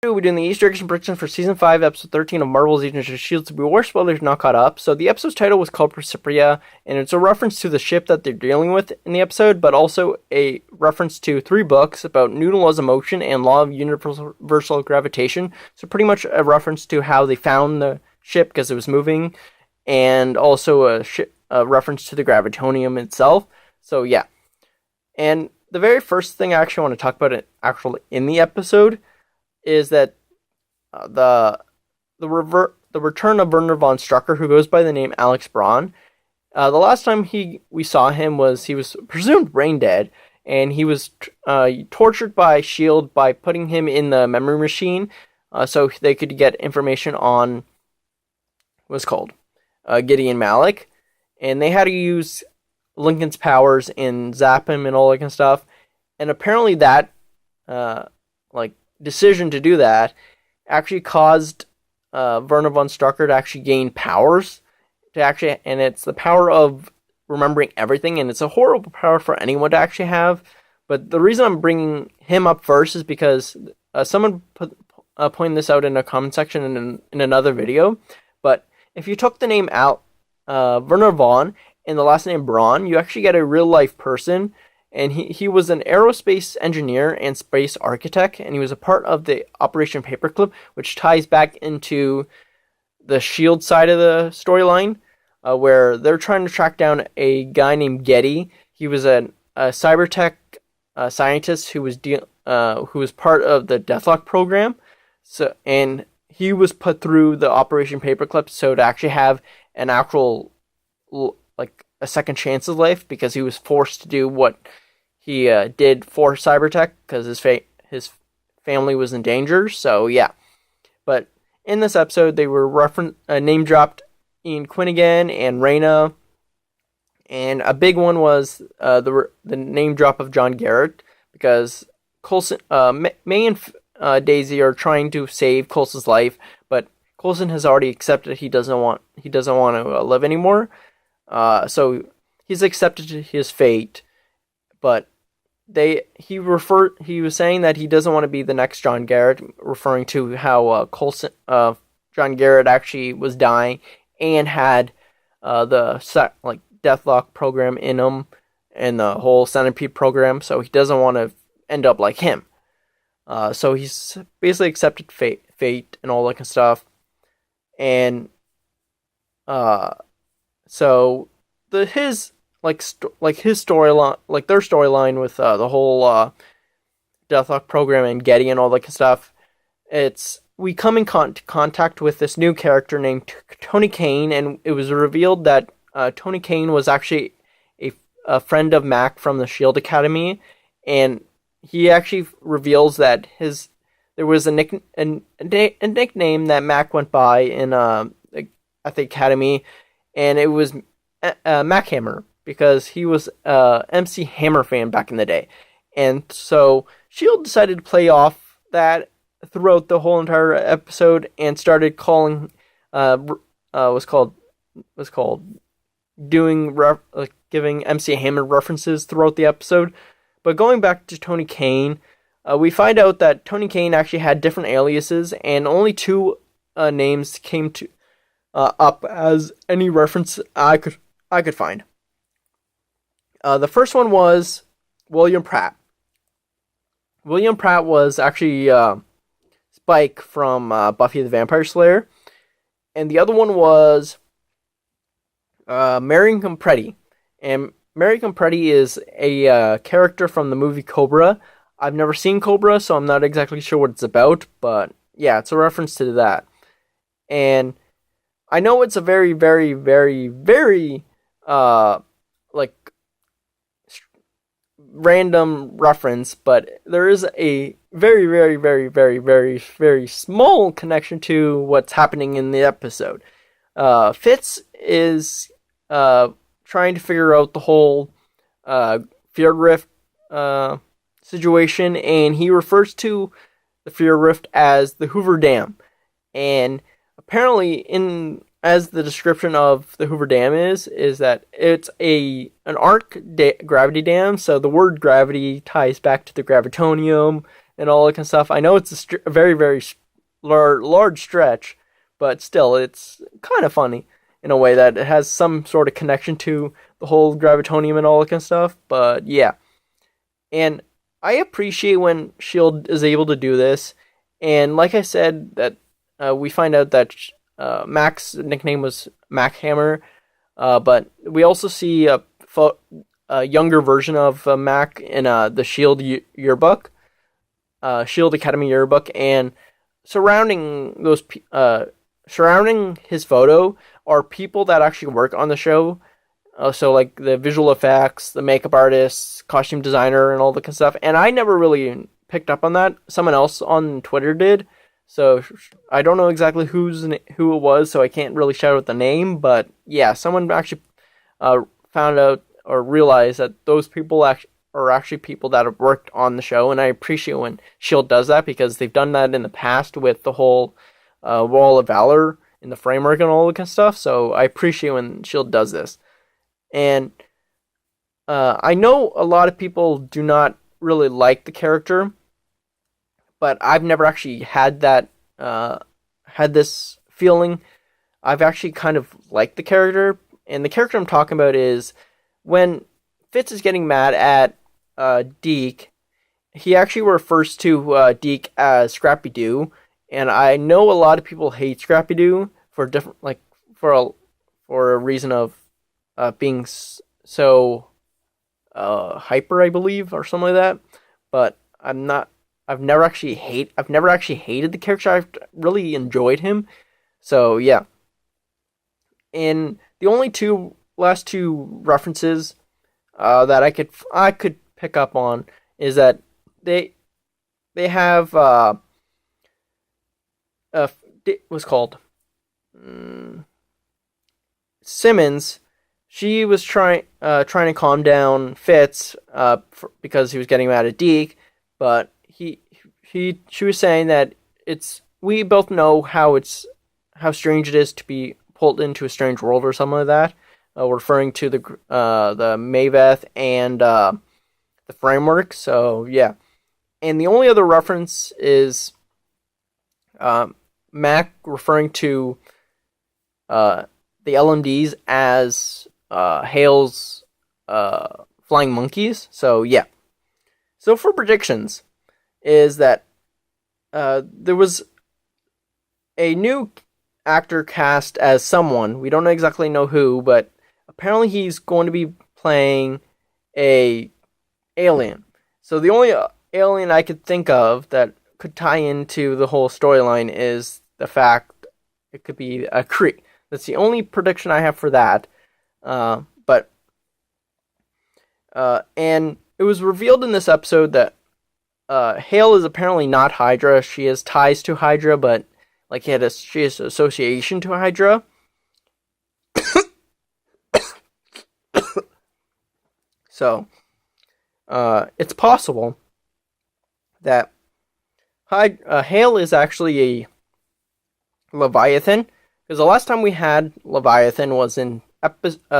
We're doing the Easter eggs and predictions for Season 5, Episode 13 of Marvel's Agents of S.H.I.E.L.D. So beware spoilers not caught up. So the episode's title was called Precipria, and it's a reference to the ship that they're dealing with in the episode, but also a reference to 3 books about Newton laws of motion and law of universal gravitation. So pretty much a reference to how they found the ship because it was moving, and also a reference to the gravitonium itself. So yeah. And the very first thing I actually want to talk about in the episode is that the return of Werner von Strucker, who goes by the name Alex Braun. The last time we saw him he was presumed brain dead, and he was tortured by S.H.I.E.L.D. by putting him in the memory machine, so they could get information on what's called Gideon Malik, and they had to use Lincoln's powers and zap him and all that kind of stuff. And apparently that decision to do that actually caused Werner von Strucker to actually gain powers and it's the power of remembering everything, and it's a horrible power for anyone to actually have. But the reason I'm bringing him up first is because someone pointed this out in a comment section in another video. But if you took the name out Werner von and the last name Braun, you actually get a real life person. And he was an aerospace engineer and space architect, and he was a part of the Operation Paperclip, which ties back into the S.H.I.E.L.D. side of the storyline, where they're trying to track down a guy named Getty. He was a cybertech scientist who was part of the Deathlock program. And he was put through the Operation Paperclip so to actually have an actual a second chance of life, because he was forced to do what he did for cybertech because his family was in danger. So yeah, but in this episode they were name dropped Ian Quinnigan and Raina, and a big one was the name drop of John Garrett, because Coulson, May and Daisy are trying to save Coulson's life, but Coulson has already accepted he doesn't want to live anymore. So he's accepted his fate, but he was saying that he doesn't want to be the next John Garrett, referring to how John Garrett actually was dying and had the Deathlock program in him and the whole Centipede program, so he doesn't want to end up like him. So he's basically accepted fate and all that kind of stuff, and so his storyline, their storyline with the whole Deathlock program and Getty and all that kind of stuff, we come in contact with this new character named Tony Kane, and it was revealed that Tony Kane was actually a friend of Mac from the S.H.I.E.L.D. Academy, and he actually reveals that there was a nickname that Mac went by at the Academy, and it was Mac Hammer, because he was a MC Hammer fan back in the day. And so S.H.I.E.L.D. decided to play off that throughout the whole entire episode and started calling giving MC Hammer references throughout the episode. But going back to Tony Kane, we find out that Tony Kane actually had different aliases, and only 2 names came to up as any reference I could find. The first one was William Pratt. William Pratt was actually Spike from Buffy the Vampire Slayer, and the other one was Marion Compretti. And Marion Compretti is a character from the movie Cobra. I've never seen Cobra, so I'm not exactly sure what it's about, but yeah, it's a reference to that. And I know it's a very, very, very, very, random reference, but there is a very, very, very, very, very, very small connection to what's happening in the episode. Fitz is trying to figure out the whole Fear Rift situation, and he refers to the Fear Rift as the Hoover Dam. And apparently, as the description of the Hoover Dam is that it's an arc gravity dam. So the word gravity ties back to the gravitonium, and all that kind of stuff. I know it's a very, very large stretch, but still, it's kind of funny in a way that it has some sort of connection to the whole gravitonium and all that kind of stuff. But yeah, and I appreciate when Shield is able to do this. And like I said, that we find out that Mac's nickname was Mac Hammer, but we also see a younger version of Mac in the Shield yearbook, Shield Academy yearbook, and surrounding his photo are people that actually work on the show. So like the visual effects, the makeup artists, costume designer, and all that kind of stuff. And I never really picked up on that. Someone else on Twitter did. So I don't know exactly who it was, so I can't really shout out the name. But yeah, someone actually found out or realized that those people are actually people that have worked on the show. And I appreciate when Shield does that, because they've done that in the past with the whole Wall of Valor in the framework and all that kind of stuff. So I appreciate when Shield does this. And I know a lot of people do not really like the character, but I've never actually had this feeling. I've actually kind of liked the character, and the character I'm talking about is when Fitz is getting mad at Deke, he actually refers to Deke as Scrappy Doo, and I know a lot of people hate Scrappy Doo for a reason of being so hyper, I believe, or something like that. But I've never actually hated the character. I've really enjoyed him. So yeah. And the only last two references that I could pick up on is that they have what's called Simmons. She was trying to calm down Fitz because he was getting mad at Deke, but she was saying that we both know how strange it is to be pulled into a strange world or something like that, referring to the Maveth and the framework. So yeah, and the only other reference is Mac referring to the LMDs as Hale's flying monkeys. So yeah. So for predictions, is that there was a new actor cast as someone. We don't exactly know who, but apparently he's going to be playing a alien. So the only alien I could think of that could tie into the whole storyline is the fact it could be a Kree. That's the only prediction I have for that. And it was revealed in this episode that Hale is apparently not Hydra. She has ties to Hydra, but she has association to Hydra. So it's possible that Hale is actually a Leviathan, because the last time we had Leviathan was in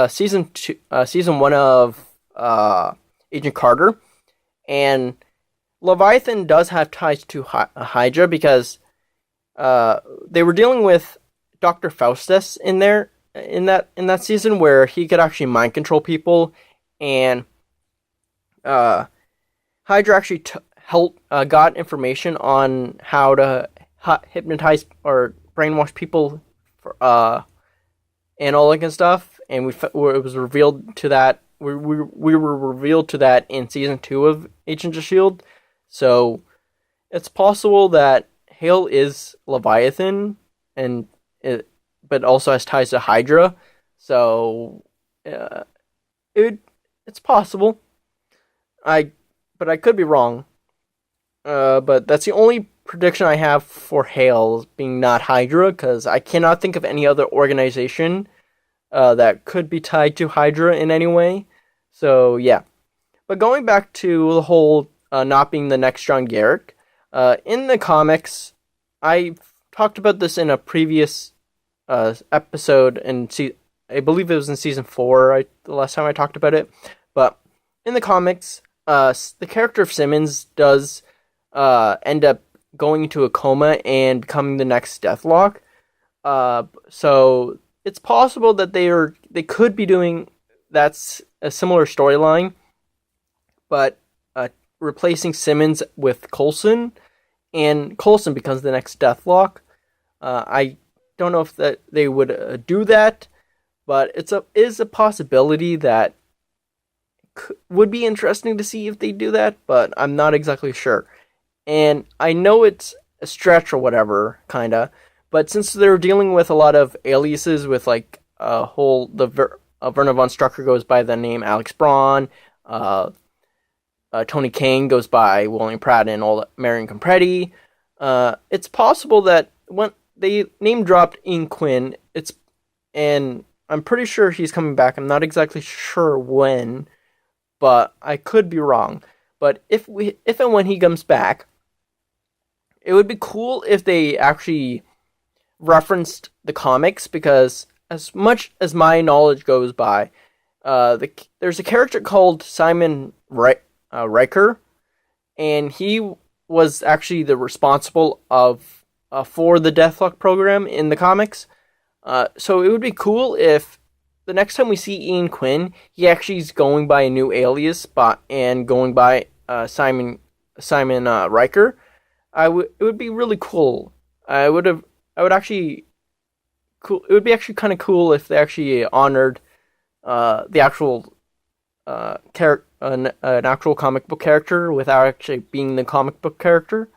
season 1 of Agent Carter, and Leviathan does have ties to Hydra because they were dealing with Dr. Faustus in that season, where he could actually mind control people, and Hydra actually got information on how to hypnotize or brainwash people and all that kind of stuff, and it was revealed to that. We were revealed to that in season 2 of Agents of S.H.I.E.L.D. So it's possible that Hale is Leviathan, but also has ties to Hydra. So it's possible. But I could be wrong. But that's the only prediction I have for Hale being not Hydra, because I cannot think of any other organization that could be tied to Hydra in any way. So yeah. But going back to the whole not being the next John Garrick, in the comics, I talked about this in a previous episode, I believe it was in season 4, the last time I talked about it. But in the comics, the character of Simmons does end up going into a coma and becoming the next Deathlock. So it's possible that they could be doing that's a similar storyline, but replacing Simmons with Coulson, and Coulson becomes the next Deathlock. I don't know if that they would do that, but is a possibility that would be interesting to see if they do that, but I'm not exactly sure. And I know it's a stretch or whatever, kinda, but since they're dealing with a lot of aliases with like Werner von Strucker goes by the name Alex Braun, Tony Kane goes by William Pratt and Marion Compretti. It's possible that when they name dropped Ian Quinn, and I'm pretty sure he's coming back. I'm not exactly sure when, but I could be wrong. But if and when he comes back, it would be cool if they actually referenced the comics, because as much as my knowledge goes by, there's a character called Simon Riker, and he was actually the responsible of for the Deathlock program in the comics. So it would be cool if the next time we see Ian Quinn, he actually is going by a new alias, and going by Simon Riker. It would be really cool. I would actually cool. It would be actually kind of cool if they actually honored the actual an actual comic book character without actually being the comic book character,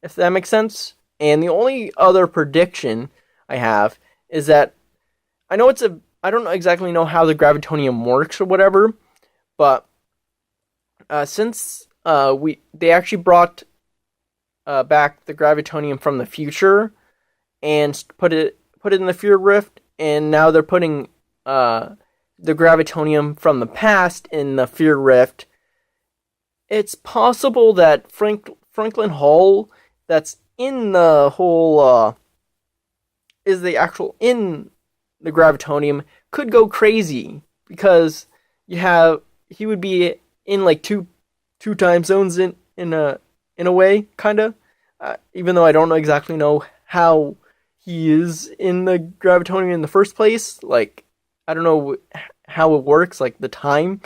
if that makes sense. And the only other prediction I have is that I don't exactly know how the gravitonium works or whatever, but since they actually brought back the gravitonium from the future and put it in the Fear Rift, and now they're putting the gravitonium from the past in the Fear Rift. It's possible that Franklin Hall, that's in the whole is the actual in the gravitonium, could go crazy, because he would be in like two time zones in a way, kinda. Even though I don't exactly know how he is in the gravitonium in the first place. Like, I don't know how it works, like the time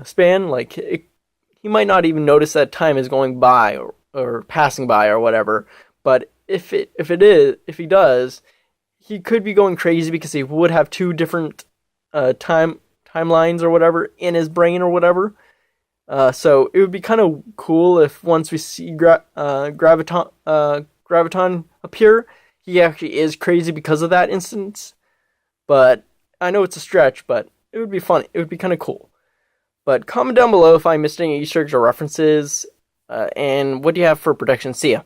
span. Like, he might not even notice that time is going by or passing by or whatever. But if he does, he could be going crazy, because he would have two different timelines or whatever in his brain or whatever. So it would be kind of cool if once we see Graviton appear, he actually is crazy because of that instance. But I know it's a stretch, but it would be fun. It would be kind of cool. But comment down below if I missed any Easter eggs or references. And what do you have for predictions? See ya.